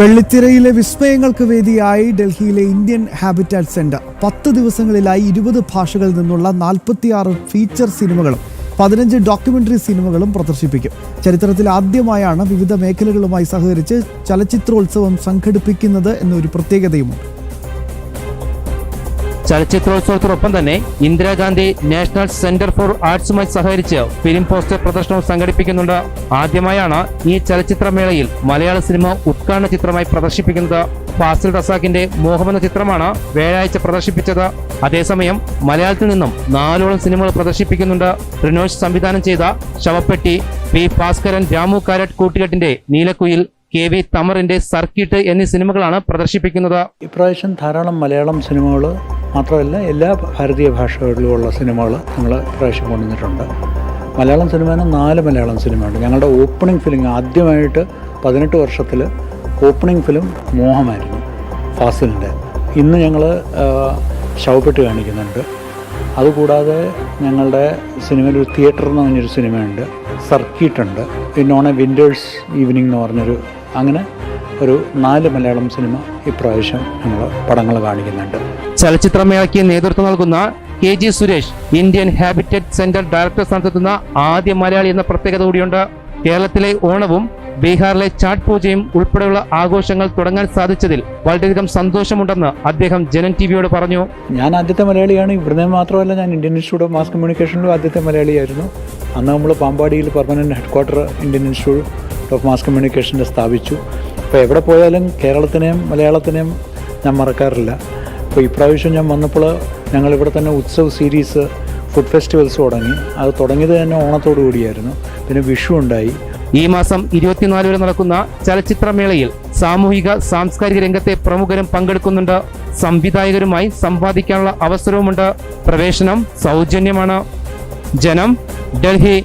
വെള്ളിത്തിരയിലെ വിസ്മയങ്ങൾക്ക് വേദിയായി ഡൽഹിയിലെ Indian habitat centre 10 ദിവസങ്ങളിലായി 20 ഭാഷകളിൽ നിന്നുള്ള 46 ഫീച്ചർ സിനിമകളും 15 ഡോക്യുമെന്ററി സിനിമകളും പ്രദർശിപ്പിക്കും. ചരിത്രത്തിൽ ആദ്യമായാണ് വിവിധ മേഖലകളുമായി സഹകരിച്ച് ചലച്ചിത്രോത്സവം സംഘടിപ്പിക്കുന്നത് എന്നൊരു പ്രത്യേകതയുമുണ്ട്. ചലച്ചിത്രോത്സവത്തോടൊപ്പം തന്നെ ഇന്ദിരാഗാന്ധി നാഷണൽ സെന്റർ ഫോർ ആർട്സുമായി സഹകരിച്ച് ഫിലിം പോസ്റ്റർ പ്രദർശനവും സംഘടിപ്പിക്കുന്നുണ്ട്. ആദ്യമായാണ് ഈ ചലച്ചിത്രമേളയിൽ മലയാള സിനിമ ഉദ്ഘാടന ചിത്രമായി പ്രദർശിപ്പിക്കുന്നത്. ഫാസിൽ റസാഖിന്റെ മോഹം എന്ന ചിത്രമാണ് വ്യാഴാഴ്ച പ്രദർശിപ്പിച്ചത്. അതേസമയം മലയാളത്തിൽ നിന്നും 4ഓളം സിനിമകൾ പ്രദർശിപ്പിക്കുന്നുണ്ട്. റിനോഷ് സംവിധാനം ചെയ്ത ശവപ്പെട്ടി, പി ഭാസ്കരൻ, രാമു കാരാട്ട് കൂട്ടുകെട്ടിന്റെ നീലക്കുയിൽ, KV തമറിന്റെ സർക്കിട്ട് എന്നീ സിനിമകളാണ് പ്രദർശിപ്പിക്കുന്നത്. ഇപ്രാവശ്യം ധാരാളം മലയാളം സിനിമകൾ മാത്രമല്ല എല്ലാ ഭാരതീയ ഭാഷകളിലുമുള്ള സിനിമകൾ ഞങ്ങൾ ഇപ്രാവശ്യം കൊണ്ടുവന്നിട്ടുണ്ട്. മലയാളം സിനിമയിൽ 4 മലയാളം സിനിമയുണ്ട്. ഞങ്ങളുടെ ഓപ്പണിംഗ് ഫിലിം ആദ്യമായിട്ട് 18 വർഷത്തിൽ ഓപ്പണിംഗ് ഫിലിം മോഹമായിരുന്നു ഫാസിലിൻ്റെ. ഇന്ന് ഞങ്ങൾ ശവപ്പെട്ട് കാണിക്കുന്നുണ്ട്. അതുകൂടാതെ ഞങ്ങളുടെ സിനിമയിൽ ഒരു തിയേറ്റർ എന്ന് പറഞ്ഞൊരു സിനിമയുണ്ട്, സർക്കിട്ടുണ്ട്, പിന്നെ വിൻറ്റേഴ്സ് ഈവനിങ് എന്ന് പറഞ്ഞൊരു, അങ്ങനെ ഒരു 4 മലയാളം സിനിമ ഇപ്രാവശ്യം ഞങ്ങൾ പടങ്ങൾ കാണിക്കുന്നുണ്ട്. ചലച്ചിത്രമേളയ്ക്ക് നേതൃത്വം നൽകുന്ന KG Suresh Indian habitat centre director സ്ഥാനത്തെത്തുന്ന ആദ്യ മലയാളി എന്ന പ്രത്യേകത കൂടിയുണ്ട്. കേരളത്തിലെ ഓണവും ബീഹാറിലെ ചാട്ട് പൂജയും ഉൾപ്പെടെയുള്ള ആഘോഷങ്ങൾ തുടങ്ങാൻ സാധിച്ചതിൽ വളരെയധികം സന്തോഷമുണ്ടെന്ന് അദ്ദേഹം ജനൻ TVയോട് പറഞ്ഞു. ഞാൻ ആദ്യത്തെ മലയാളിയാണ്. ഇവിടുന്ന് മാത്രമല്ല, ഞാൻ ഇന്ത്യൻ ഇൻസ്റ്റിറ്റ്യൂട്ട് ഓഫ് മാസ് കമ്മ്യൂണിക്കേഷനിലും ആദ്യത്തെ മലയാളിയായിരുന്നു. അന്ന് നമ്മൾ പാമ്പാടിയിൽ permanent headquarter Indian institute of mass കമ്മ്യൂണിക്കേഷൻ്റെ സ്ഥാപിച്ചു. അപ്പോൾ എവിടെ പോയാലും കേരളത്തിനെയും മലയാളത്തിനെയും ഞാൻ മറക്കാറില്ല. അപ്പോൾ ഇപ്രാവശ്യം ഞാൻ വന്നപ്പോൾ ഞങ്ങളിവിടെ തന്നെ ഉത്സവ് സീരീസ് ഫുഡ് ഫെസ്റ്റിവൽസ് തുടങ്ങി. അത് തുടങ്ങിയത് തന്നെ ഓണത്തോടു കൂടിയായിരുന്നു. പിന്നെ വിഷു ഉണ്ടായി. ഈ മാസം 24 വരെ നടക്കുന്ന ചലച്ചിത്രമേളയിൽ സാമൂഹിക സാംസ്കാരിക രംഗത്തെ പ്രമുഖരും പങ്കെടുക്കുന്നുണ്ട്. സംവിധായകരുമായി സംവാദിക്കാനുള്ള അവസരവുമുണ്ട്. പ്രവേശനം സൗജന്യമാണ്. ജനം, ഡൽഹി.